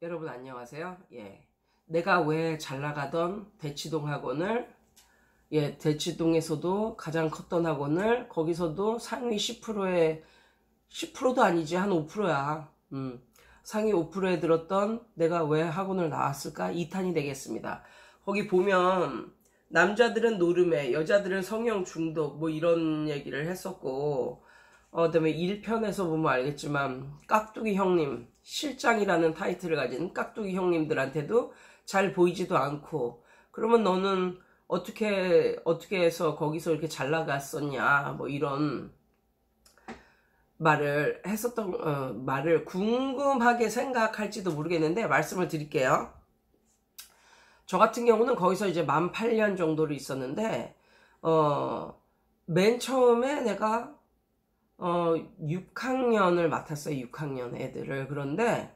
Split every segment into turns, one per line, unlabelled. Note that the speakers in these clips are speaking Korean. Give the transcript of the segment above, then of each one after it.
여러분 안녕하세요. 예. 내가 왜 잘 나가던 대치동 학원을, 대치동에서도 가장 컸던 학원을, 거기서도 상위 10%에, 10%도 아니지, 한 5%야. 상위 5%에 들었던 내가 왜 학원을 나왔을까? 2탄이 되겠습니다. 거기 보면, 남자들은 노름에, 여자들은 성형 중독, 뭐 이런 얘기를 했었고, 그다음에 1편에서 보면 알겠지만 깍두기 형님, 실장이라는 타이틀을 가진 깍두기 형님들한테도 잘 보이지도 않고, 그러면 너는 어떻게 해서 거기서 이렇게 잘 나갔었냐, 뭐 이런 말을 했었던, 말을 궁금하게 생각할지도 모르겠는데 말씀을 드릴게요. 저 같은 경우는 거기서 이제 만 8년 정도를 있었는데, 맨 처음에 내가 6학년을 맡았어요. 6학년 애들을. 그런데,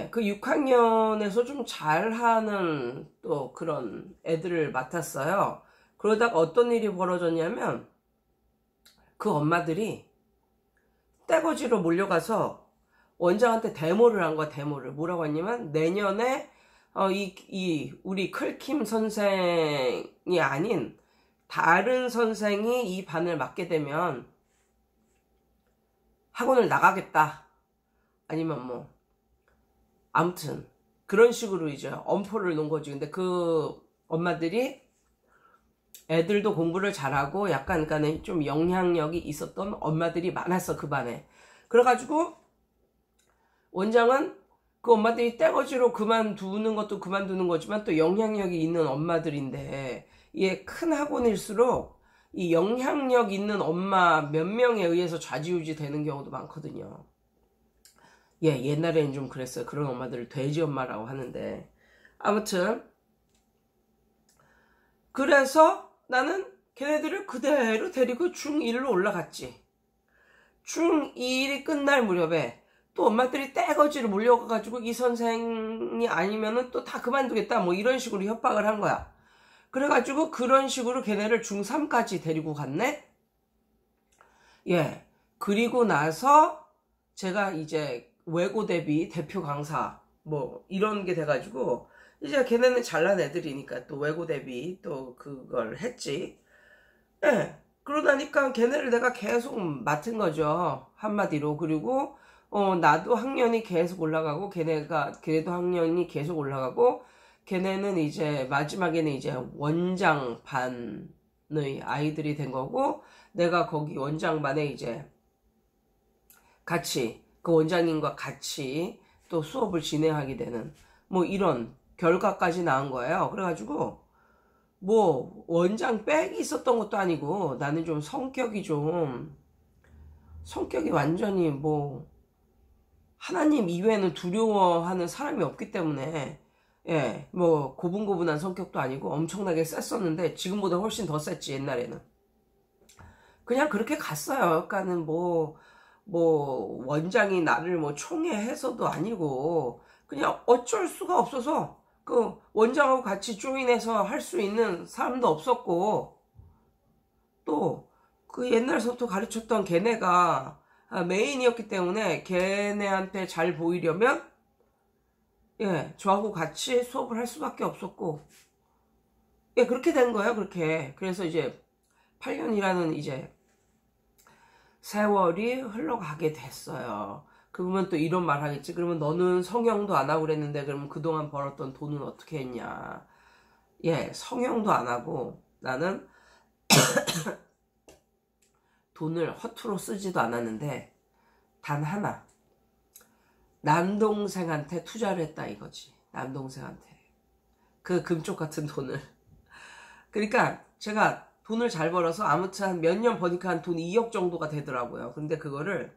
그 6학년에서 좀 잘하는 또 그런 애들을 맡았어요. 그러다가 어떤 일이 벌어졌냐면, 그 엄마들이 떼거지로 몰려가서 원장한테 데모를 한 거야, 데모를. 뭐라고 했냐면, 내년에, 우리 클킴 선생이 아닌 다른 선생이 이 반을 맡게 되면, 학원을 나가겠다. 아니면 뭐 아무튼 그런 식으로 이제 엄포를 놓은 거지. 근데 그 엄마들이 애들도 공부를 잘하고 약간 그러니까 좀 영향력이 있었던 엄마들이 많았어, 그 반에. 그래가지고 원장은 그 엄마들이 떼거지로 그만두는 것도 그만두는 거지만 또 영향력이 있는 엄마들인데, 이게 큰 학원일수록 이 영향력 있는 엄마 몇 명에 의해서 좌지우지 되는 경우도 많거든요. 옛날에는 좀 그랬어요. 그런 엄마들을 돼지 엄마라고 하는데. 아무튼 그래서 나는 걔네들을 그대로 데리고 중1로 올라갔지. 중2일이 끝날 무렵에 또 엄마들이 떼거지로 몰려가가지고 이 선생이 아니면은 또 다 그만두겠다, 뭐 이런 식으로 협박을 한 거야. 그래가지고 그런 식으로 걔네를 중3까지 데리고 갔네? 그리고 나서 제가 이제 외고 대비 대표 강사, 뭐 이런 게 돼가지고, 이제 걔네는 잘난 애들이니까 또 외고 대비 또 그걸 했지. 그러다니까 걔네를 내가 계속 맡은 거죠. 한마디로. 그리고, 나도 학년이 계속 올라가고, 걔네도 학년이 계속 올라가고, 걔네는 이제 마지막에는 이제 원장 반의 아이들이 된 거고, 내가 거기 원장 반에 이제 같이 그 원장님과 같이 또 수업을 진행하게 되는 뭐 이런 결과까지 나온 거예요. 그래가지고 뭐 원장 백이 있었던 것도 아니고, 나는 좀 성격이 완전히 뭐 하나님 이외에는 두려워하는 사람이 없기 때문에, 뭐 고분고분한 성격도 아니고 엄청나게 셌었는데, 지금보다 훨씬 더 셌지, 옛날에는. 그냥 그렇게 갔어요. 그러니까는 뭐 원장이 나를 뭐 총애해서도 아니고, 그냥 어쩔 수가 없어서 그 원장하고 같이 조인해서 할 수 있는 사람도 없었고, 또 그 옛날서부터 가르쳤던 걔네가 메인이었기 때문에 걔네한테 잘 보이려면 저하고 같이 수업을 할 수밖에 없었고, 그렇게 된 거예요. 그렇게. 그래서 이제 8년이라는 이제 세월이 흘러가게 됐어요. 그러면 또 이런 말 하겠지. 그러면 너는 성형도 안 하고 그랬는데 그러면 그동안 벌었던 돈은 어떻게 했냐. 성형도 안 하고 나는 돈을 허투루 쓰지도 않았는데, 단 하나, 남동생한테 투자를 했다 이거지. 남동생한테 그 금쪽 같은 돈을. 그러니까 제가 돈을 잘 벌어서 아무튼 한 몇 년 버니까 한 돈 2억 정도가 되더라고요. 근데 그거를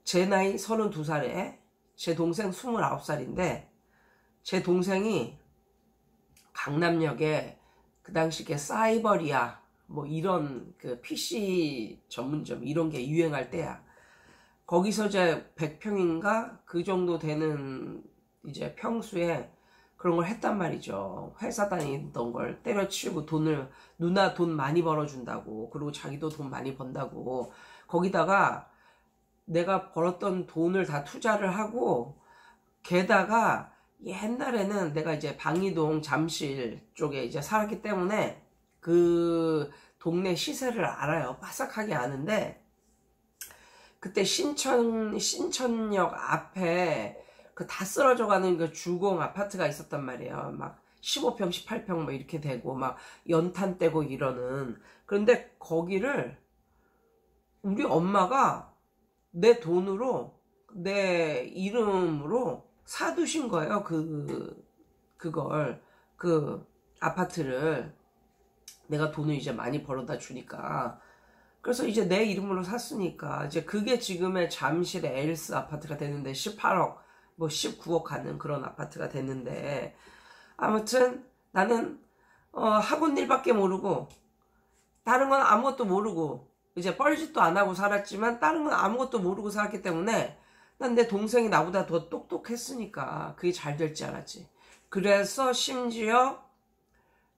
제 나이 32살에 제 동생 29살인데, 제 동생이 강남역에 그 당시에 사이버리아 뭐 이런 그 PC 전문점 이런 게 유행할 때야. 거기서 이제 100평인가 그 정도 되는 이제 평수에 그런 걸 했단 말이죠. 회사 다니던 걸 때려치우고 누나 돈 많이 벌어준다고, 그리고 자기도 돈 많이 번다고, 거기다가 내가 벌었던 돈을 다 투자를 하고, 게다가 옛날에는 내가 이제 방이동 잠실 쪽에 이제 살았기 때문에 그 동네 시세를 알아요. 빠삭하게 아는데, 그때 신천역 앞에 그 다 쓰러져 가는 그 주공 아파트가 있었단 말이에요. 막 15평, 18평 뭐 이렇게 되고 막 연탄 떼고 이러는. 그런데 거기를 우리 엄마가 내 돈으로 내 이름으로 사두신 거예요. 그 아파트를 내가 돈을 이제 많이 벌어다 주니까. 그래서 이제 내 이름으로 샀으니까 이제 그게 지금의 잠실의 엘스 아파트가 됐는데 18억 뭐 19억 가는 그런 아파트가 됐는데, 아무튼 나는 학원 일밖에 모르고 다른 건 아무것도 모르고 이제 뻘짓도 안 하고 살았지만 다른 건 아무것도 모르고 살았기 때문에 난 내 동생이 나보다 더 똑똑했으니까 그게 잘 될 줄 알았지. 그래서 심지어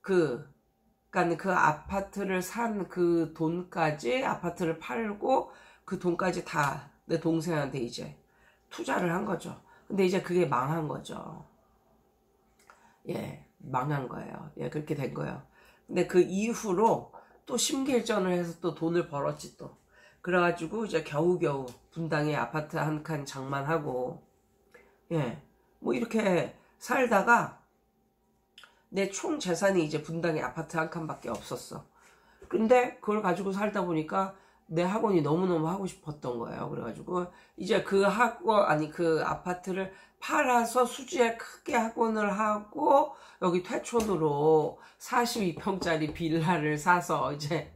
그러니까 그 아파트를 산 그 돈까지, 아파트를 팔고 그 돈까지 다 내 동생한테 이제 투자를 한 거죠. 근데 이제 그게 망한 거죠. 예, 망한 거예요. 예, 그렇게 된 거예요. 근데 그 이후로 또 심기일전을 해서 또 돈을 벌었지 또. 그래가지고 이제 겨우겨우 분당에 아파트 한 칸 장만하고, 예, 뭐 이렇게 살다가 내 총 재산이 이제 분당에 아파트 한 칸밖에 없었어. 근데 그걸 가지고 살다 보니까 내 학원이 너무너무 하고 싶었던 거예요. 그래가지고 이제 그 아파트를 팔아서 수지에 크게 학원을 하고 여기 퇴촌으로 42평짜리 빌라를 사서 이제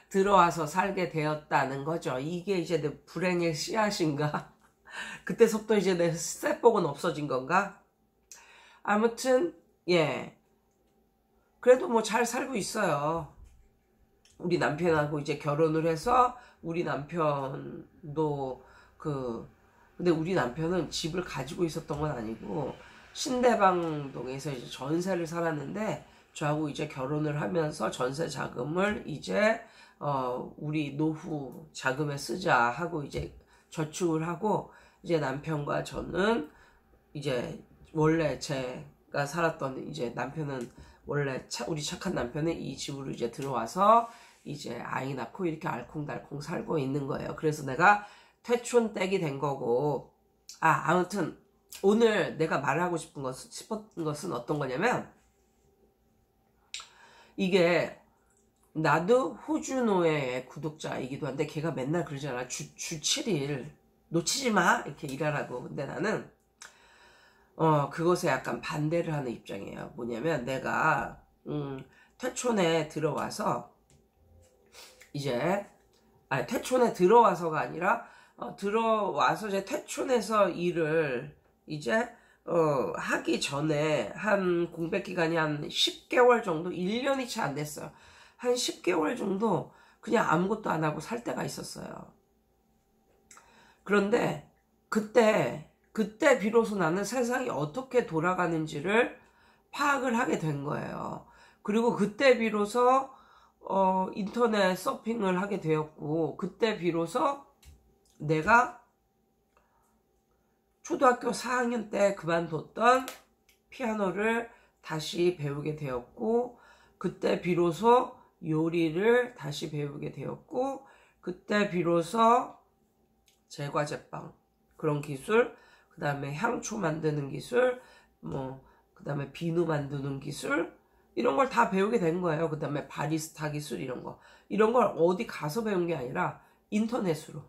들어와서 살게 되었다는 거죠. 이게 이제 내 불행의 씨앗인가? 그때서부터 이제 내 쌔복은 없어진 건가? 아무튼 예, 그래도 뭐 잘 살고 있어요. 우리 남편하고 이제 결혼을 해서 우리 남편도 근데 우리 남편은 집을 가지고 있었던 건 아니고 신대방동에서 이제 전세를 살았는데, 저하고 이제 결혼을 하면서 전세 자금을 이제 우리 노후 자금에 쓰자 하고 이제 저축을 하고, 이제 남편과 저는 이제 원래 제가 살았던 이제 남편은 원래 우리 착한 남편은 이 집으로 이제 들어와서 이제 아이 낳고 이렇게 알콩달콩 살고 있는 거예요. 그래서 내가 퇴촌 댁이 된 거고, 아무튼 오늘 내가 말하고 싶었던 것은 어떤 거냐면, 이게 나도 호주노예의 구독자이기도 한데 걔가 맨날 그러잖아. 주 7일 놓치지 마 이렇게 일하라고. 근데 나는 그것에 약간 반대를 하는 입장이에요. 뭐냐면 내가 퇴촌에 들어와서 이제 퇴촌에 들어와서가 아니라 들어와서 이제 퇴촌에서 일을 이제 하기 전에 한 공백 기간이 한 10개월 정도, 1년이 채 안 됐어요. 한 10개월 정도 그냥 아무것도 안 하고 살 때가 있었어요. 그런데 그때 비로소 나는 세상이 어떻게 돌아가는지를 파악을 하게 된 거예요. 그리고 그때 비로소 인터넷 서핑을 하게 되었고, 그때 비로소 내가 초등학교 4학년 때 그만뒀던 피아노를 다시 배우게 되었고, 그때 비로소 요리를 다시 배우게 되었고, 그때 비로소 제과 제빵 그런 기술, 그 다음에 향초 만드는 기술, 그 다음에 비누 만드는 기술, 이런 걸 다 배우게 된 거예요. 그 다음에 바리스타 기술 이런 걸 어디 가서 배운 게 아니라 인터넷으로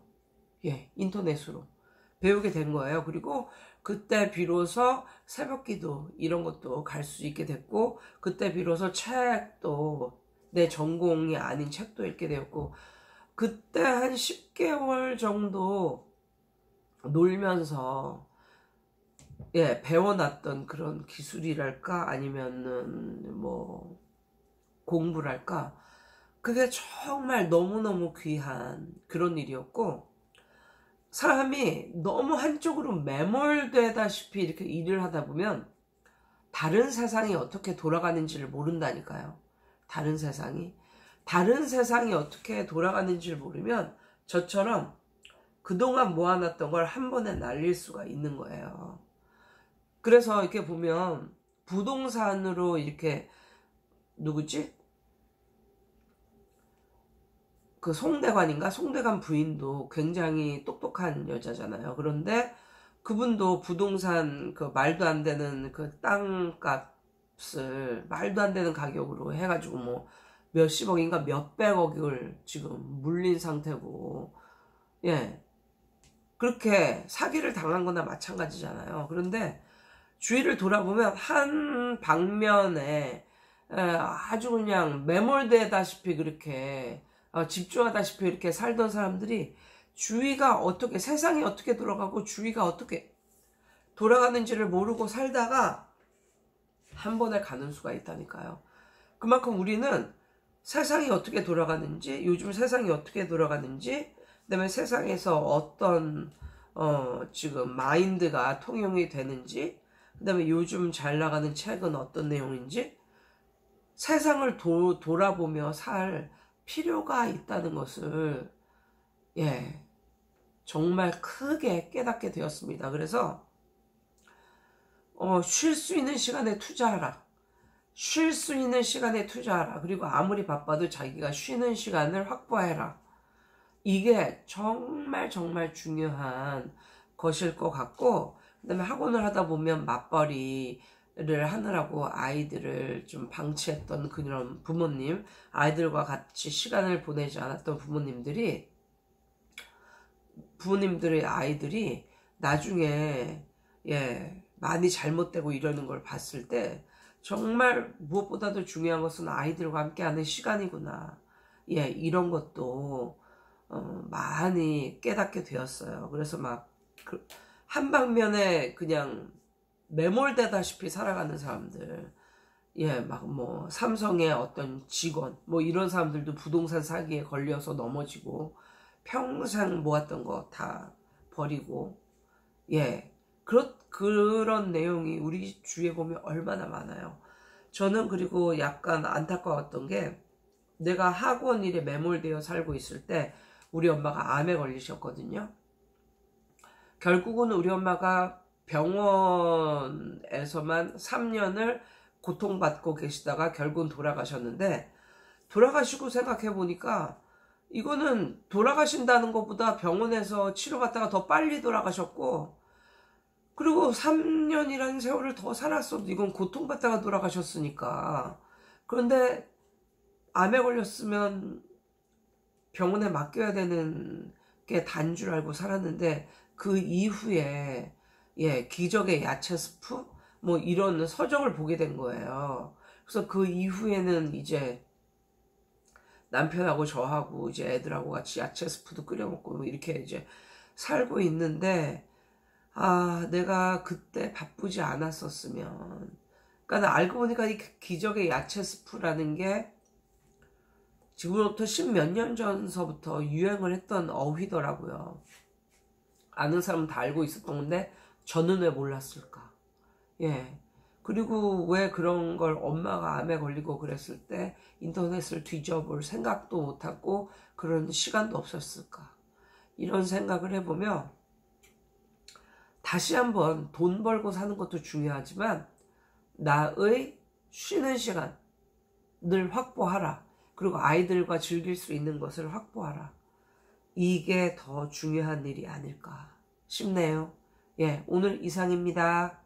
배우게 된 거예요. 그리고 그때 비로소 새벽기도 이런 것도 갈 수 있게 됐고, 그때 비로소 책도 내 전공이 아닌 책도 읽게 되었고, 그때 한 10개월 정도 놀면서 배워놨던 그런 기술이랄까 아니면은 뭐 공부랄까, 그게 정말 너무너무 귀한 그런 일이었고, 사람이 너무 한쪽으로 매몰되다시피 이렇게 일을 하다 보면 다른 세상이 어떻게 돌아가는지를 모른다니까요. 다른 세상이 어떻게 돌아가는지를 모르면 저처럼 그동안 모아놨던 걸 한 번에 날릴 수가 있는 거예요. 그래서 이렇게 보면 부동산으로 이렇게 누구지? 그 송대관인가? 송대관 부인도 굉장히 똑똑한 여자잖아요. 그런데 그분도 부동산 그 말도 안 되는 그 땅값을 말도 안 되는 가격으로 해가지고 뭐 몇십억인가 몇백억을 지금 물린 상태고, 예. 그렇게 사기를 당한 거나 마찬가지잖아요. 그런데 주위를 돌아보면 한 방면에 아주 그냥 매몰되다시피 그렇게 집중하다시피 이렇게 살던 사람들이 주위가 어떻게, 세상이 어떻게 돌아가고 주위가 어떻게 돌아가는지를 모르고 살다가 한 번에 가는 수가 있다니까요. 그만큼 우리는 세상이 어떻게 돌아가는지, 요즘 세상이 어떻게 돌아가는지, 그다음에 세상에서 어떤 지금 마인드가 통용이 되는지, 그다음에 요즘 잘 나가는 책은 어떤 내용인지 세상을 돌아보며 살 필요가 있다는 것을 정말 크게 깨닫게 되었습니다. 그래서 쉴 수 있는 시간에 투자하라. 쉴 수 있는 시간에 투자하라. 그리고 아무리 바빠도 자기가 쉬는 시간을 확보해라. 이게 정말 정말 중요한 것일 것 같고, 그 다음에 학원을 하다 보면 맞벌이를 하느라고 아이들을 좀 방치했던 그런 부모님, 아이들과 같이 시간을 보내지 않았던 부모님들의 아이들이 나중에 많이 잘못되고 이러는 걸 봤을 때 정말 무엇보다도 중요한 것은 아이들과 함께하는 시간이구나. 이런 것도 많이 깨닫게 되었어요. 그래서 막 한 방면에 그냥 매몰되다시피 살아가는 사람들, 막 뭐 삼성의 어떤 직원, 뭐 이런 사람들도 부동산 사기에 걸려서 넘어지고 평생 모았던 거 다 버리고, 그런 내용이 우리 주위에 보면 얼마나 많아요. 저는 그리고 약간 안타까웠던 게, 내가 학원 일에 매몰되어 살고 있을 때 우리 엄마가 암에 걸리셨거든요. 결국은 우리 엄마가 병원에서만 3년을 고통받고 계시다가 결국은 돌아가셨는데, 돌아가시고 생각해 보니까 이거는 돌아가신다는 것보다 병원에서 치료받다가 더 빨리 돌아가셨고, 그리고 3년이라는 세월을 더 살았어도 이건 고통받다가 돌아가셨으니까. 그런데 암에 걸렸으면 병원에 맡겨야 되는 게 단 줄 알고 살았는데, 그 이후에 기적의 야채 스프 뭐 이런 서적을 보게 된 거예요. 그래서 그 이후에는 이제 남편하고 저하고 이제 애들하고 같이 야채 스프도 끓여 먹고 뭐 이렇게 이제 살고 있는데, 내가 그때 바쁘지 않았었으면. 그러니까 알고 보니까 이 기적의 야채 스프라는 게 지금부터 10몇 년 전서부터 유행을 했던 어휘더라고요. 아는 사람은 다 알고 있었던 건데 저는 왜 몰랐을까. 그리고 왜 그런 걸 엄마가 암에 걸리고 그랬을 때 인터넷을 뒤져볼 생각도 못하고 그런 시간도 없었을까. 이런 생각을 해보면 다시 한번 돈 벌고 사는 것도 중요하지만 나의 쉬는 시간을 확보하라. 그리고 아이들과 즐길 수 있는 것을 확보하라. 이게 더 중요한 일이 아닐까 싶네요. 오늘 이상입니다.